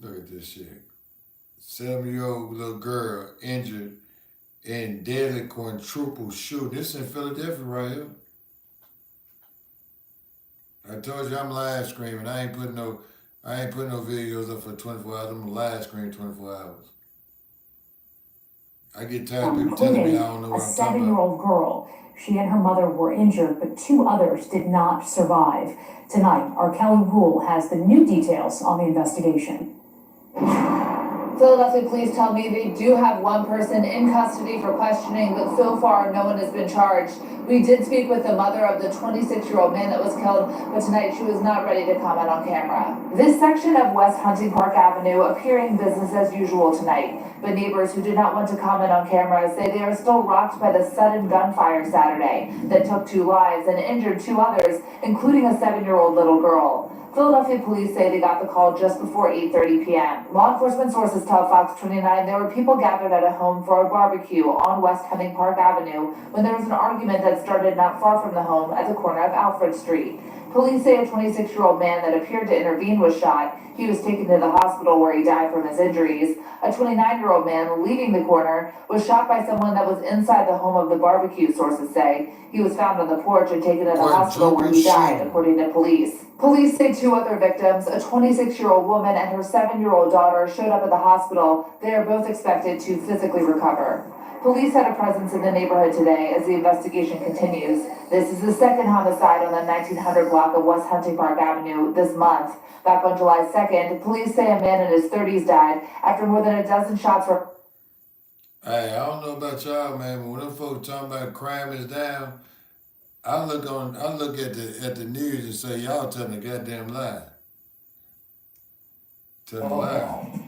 [SPEAKER 1] Look at this shit. 7-year-old little girl injured in deadly quadruple shooting. This in Philadelphia right here. I told you I'm live streaming. I ain't putting no videos up for 24 hours. I'm live streaming 24 hours. I get tired of people telling me I don't know what I'm talking about.
[SPEAKER 6] A 7-year-old girl. She and her mother were injured, but 2 others did not survive. Tonight, our Kelly Rule has the new details on the investigation.
[SPEAKER 7] Philadelphia police tell me they do have 1 person in custody for questioning, but so far no one has been charged. We did speak with the mother of the 26-year-old man that was killed, but tonight she was not ready to comment on camera. This section of West Hunting Park Avenue appearing business as usual tonight, but neighbors who did not want to comment on camera say they are still rocked by the sudden gunfire Saturday that took 2 lives and injured 2 others, including a 7-year-old little girl. Philadelphia police say they got the call just before 8:30 p.m. Law enforcement sources tell Fox 29 there were people gathered at a home for a barbecue on West Hunting Park Avenue when there was an argument that started not far from the home at the corner of Alfred Street. Police say a 26-year-old man that appeared to intervene was shot. He was taken to the hospital where he died from his injuries. A 29-year-old man leaving the corner was shot by someone that was inside the home of the barbecue, sources say. He was found on the porch and taken to the hospital where he died, according to police. Police say 2 other victims, a 26-year-old woman and her 7-year-old daughter, showed up at the hospital. They are both expected to physically recover. Police had a presence in the neighborhood today as the investigation continues. This is the 2nd homicide on the 1900 block of West Hunting Park Avenue this month. Back on July 2nd, police say a man in his 30s died after more than a dozen shots were...
[SPEAKER 1] Hey, I don't know about y'all, man, but when them folks talking about crime is down, I look at the news and say, y'all telling a goddamn lie. Telling a lie.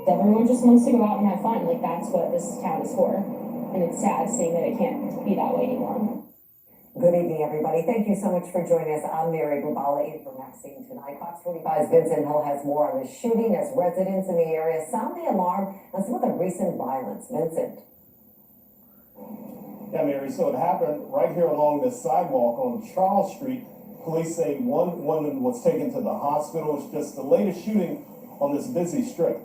[SPEAKER 5] Everyone just wants to go out and have fun. Like, that's what this town is for. And it's sad seeing that it can't be that way anymore.
[SPEAKER 6] Good evening, everybody. Thank you so much for joining us. I'm Mary Bubala in for Maxine tonight. Fox 45's Vincent Hill has more on the shooting as residents in the area sound the alarm on some of the recent violence. Vincent.
[SPEAKER 2] Yeah, Mary, so it happened right here along this sidewalk on Charles Street. Police say one woman was taken to the hospital. It's just the latest shooting on this busy strip.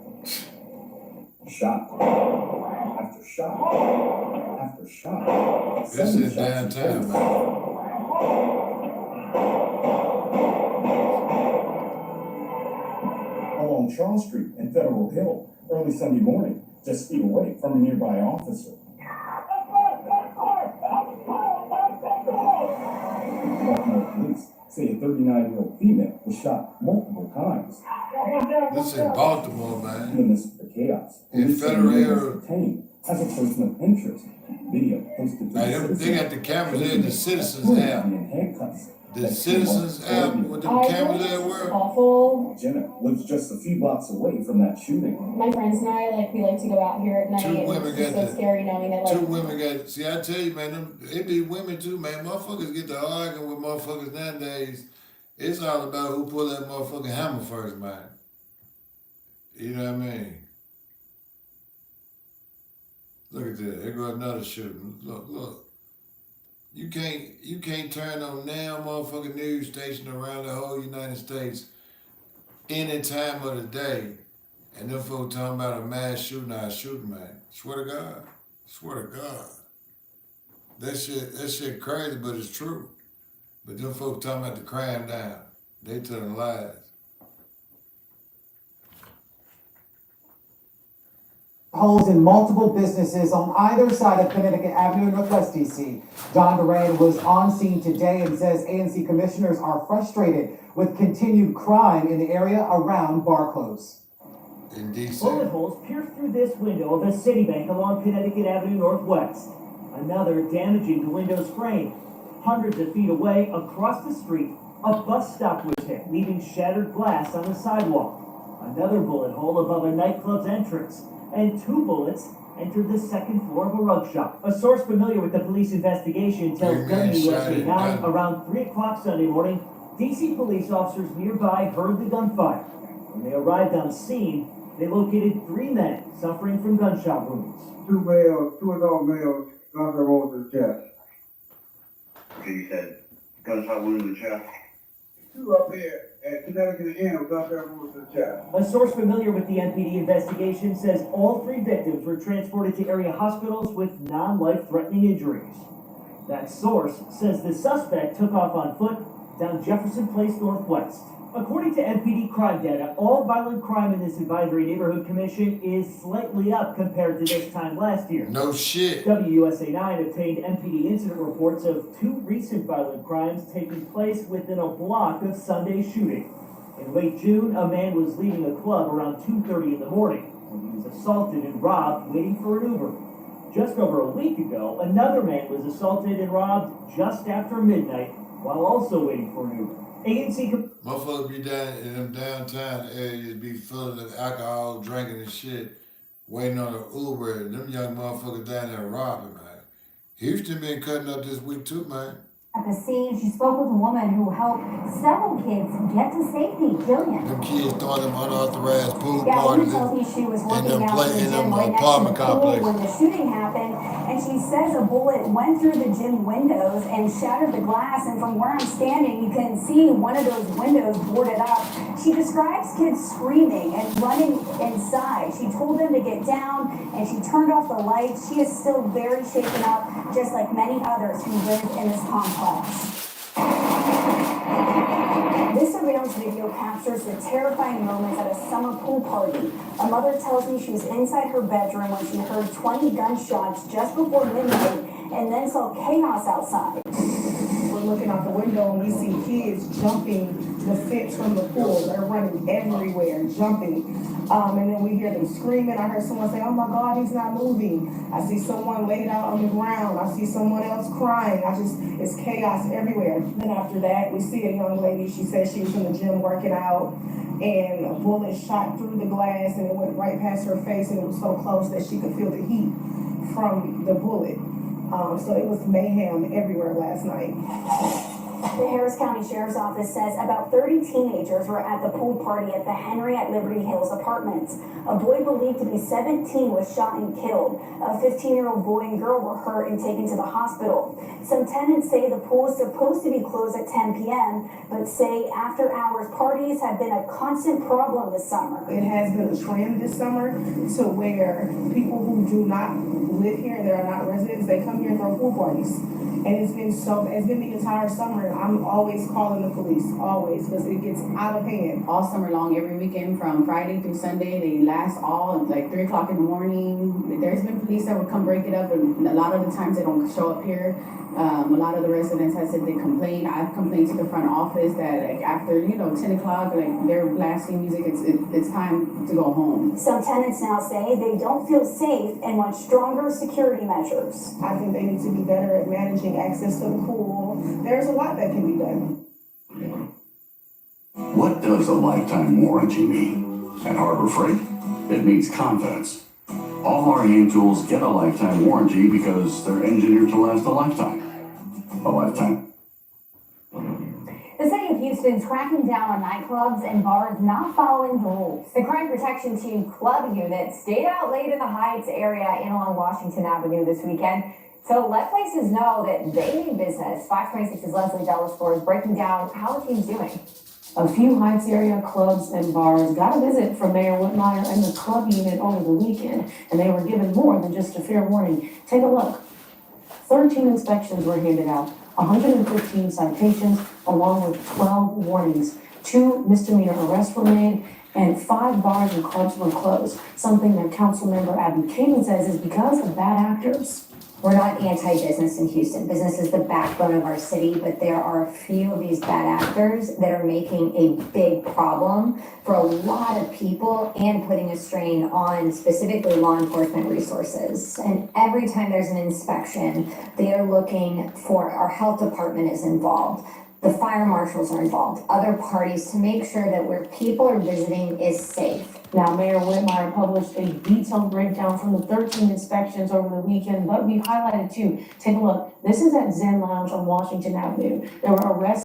[SPEAKER 8] Shot after shot after shot.
[SPEAKER 1] This is downtown, man.
[SPEAKER 8] Along Charles Street and Federal Hill early Sunday morning, just feet away from a nearby officer. Baltimore police say a 39-year-old female was shot multiple times.
[SPEAKER 1] This is Baltimore, man.
[SPEAKER 8] In the midst of the chaos,
[SPEAKER 1] In
[SPEAKER 8] police say
[SPEAKER 1] Federal
[SPEAKER 8] the man
[SPEAKER 1] Hill.
[SPEAKER 8] was detained as a person of interest. Video posted to
[SPEAKER 1] Hey,
[SPEAKER 8] the
[SPEAKER 1] they got the cameras there, the Citizens app.
[SPEAKER 8] in handcuffs.
[SPEAKER 1] The Citizens app with the cameras there were.
[SPEAKER 6] Awful.
[SPEAKER 8] Jenna lives just a few blocks away from that shooting.
[SPEAKER 6] My friends and I, we like to go out here at night.
[SPEAKER 1] Two
[SPEAKER 6] And
[SPEAKER 1] women
[SPEAKER 6] it's just
[SPEAKER 1] got
[SPEAKER 6] so
[SPEAKER 1] the-
[SPEAKER 6] scary knowing that,
[SPEAKER 1] Two women got, see, I tell you, man, it be women too, man. Motherfuckers get to arguing with motherfuckers nowadays. It's all about who pull that motherfucking hammer first, man. You know what I mean? Look at that. There goes another shooting. Look. You can't turn on now motherfucking news station around the whole United States any time of the day, and them folks talking about a mass shooting or a shooting, man. Swear to God. Swear to God. That shit crazy, but it's true. But them folks talking about the crime down. They telling lies.
[SPEAKER 9] Holes in multiple businesses on either side of Connecticut Avenue in Northwest DC. John Duran was on scene today and says ANC commissioners are frustrated with continued crime in the area around bar close.
[SPEAKER 1] In DC.
[SPEAKER 10] Bullet holes pierced through this window of a Citibank along Connecticut Avenue Northwest. Another damaging the window's frame. Hundreds of feet away, across the street, a bus stop was hit, leaving shattered glass on the sidewalk. Another bullet hole above a nightclub's entrance. And 2 bullets entered the second floor of a rug shop. A source familiar with the police investigation tells WUSA 9 around 3 o'clock Sunday morning, DC police officers nearby heard the gunfire. When they arrived on scene, they located 3 men suffering from gunshot wounds.
[SPEAKER 11] 2 adult males, gunshot wounds to the chest.
[SPEAKER 12] Okay, you said gunshot wound in the chest?
[SPEAKER 11] 2 up here at Connecticut Inn with gunshot wounds to the chest.
[SPEAKER 10] A source familiar with the NPD investigation says all 3 victims were transported to area hospitals with non-life-threatening injuries. That source says the suspect took off on foot down Jefferson Place Northwest. According to NPD crime data, all violent crime in this advisory neighborhood commission is slightly up compared to this time last year.
[SPEAKER 1] No shit.
[SPEAKER 10] WUSA 9 obtained NPD incident reports of 2 recent violent crimes taking place within a block of Sunday's shooting. In late June, a man was leaving a club around 2:30 in the morning when he was assaulted and robbed waiting for an Uber. Just over a week ago, another man was assaulted and robbed just after midnight while also waiting for an Uber. ANC
[SPEAKER 1] Motherfuckers be down in them downtown areas, be full of alcohol, drinking and shit, waiting on an Uber, and them young motherfuckers down there robbing, man. Houston been cutting up this week too, man.
[SPEAKER 3] At the scene, she spoke with a woman who helped several kids get to safety. Jillian.
[SPEAKER 1] Them kids throwing them unauthorized pool
[SPEAKER 3] Yeah, woman
[SPEAKER 1] parties
[SPEAKER 3] tells me she was working
[SPEAKER 1] them
[SPEAKER 3] out in the gym right next to the
[SPEAKER 1] apartment
[SPEAKER 3] pool
[SPEAKER 1] complex.
[SPEAKER 3] when the shooting happened, and she says a bullet went through the gym windows and shattered the glass, and from where I'm standing, you can see one of those windows boarded up. She describes kids screaming and running inside. She told them to get down, and she turned off the lights. She is still very shaken up, just like many others who live in this complex. This surveillance video captures the terrifying moments at a summer pool party. A mother tells me she was inside her bedroom when she heard 20 gunshots just before midnight and then saw chaos outside.
[SPEAKER 4] We're looking out the window and we see kids jumping the fence from the pool. They're running everywhere, jumping. And then we hear them screaming. I heard someone say, "Oh my God, he's not moving." I see someone laid out on the ground. I see someone else crying. It's chaos everywhere. Then after that, we see a young lady. She said she was in the gym working out, and a bullet shot through the glass and it went right past her face, and it was so close that she could feel the heat from the bullet. So it was mayhem everywhere last night.
[SPEAKER 3] The Harris County Sheriff's Office says about 30 teenagers were at the pool party at the Henry at Liberty Hills Apartments. A boy believed to be 17 was shot and killed. A 15-year-old boy and girl were hurt and taken to the hospital. Some tenants say the pool is supposed to be closed at 10 p.m., but say after-hours parties have been a constant problem this summer.
[SPEAKER 13] It has been a trend this summer to where people who do not live here and they are not residents, they come here and throw pool parties. And it's been the entire summer. I'm always calling the police, always, because it gets out of hand.
[SPEAKER 4] All summer long, every weekend from Friday through Sunday, they last all like 3 o'clock in the morning. There's been police that would come break it up, and a lot of the times they don't show up here. A lot of the residents have said they complain. I've complained to the front office that like after 10 o'clock, like they're blasting music. It's time to go home.
[SPEAKER 3] Some tenants now say they don't feel safe and want stronger security measures.
[SPEAKER 13] I think they need to be better at managing access to the pool. There's a lot that can be done.
[SPEAKER 14] What does a lifetime warranty mean? At Harbor Freight, it means confidence. All our hand tools get a lifetime warranty because they're engineered to last a lifetime. A lifetime.
[SPEAKER 6] The city of Houston is cracking down on nightclubs and bars not following the rules. The Crime Protection Team Club unit stayed out late in the Heights area and along Washington Avenue this weekend to let places know that they mean business. 526's Leslie Dellasford is breaking down how the team's doing.
[SPEAKER 15] A few Heights area clubs and bars got a visit from Mayor Whitmire and the club unit over the weekend, and they were given more than just a fair warning. Take a look. 13 inspections were handed out, 115 citations, along with 12 warnings. 2 misdemeanor arrests were made, and 5 bars and clubs were closed, something that Councilmember Abby Kagan says is because of bad actors.
[SPEAKER 6] We're not anti-business in Houston. Business is the backbone of our city, but there are a few of these bad actors that are making a big problem for a lot of people and putting a strain on specifically law enforcement resources. And every time there's an inspection, they are looking for, our health department is involved. The fire marshals are involved, other parties, to make sure that where people are visiting is safe.
[SPEAKER 15] Now, Mayor Whitmire published a detailed breakdown from the 13 inspections over the weekend, but we highlighted 2. Take a look. This is at Zen Lounge on Washington Avenue. There were arrests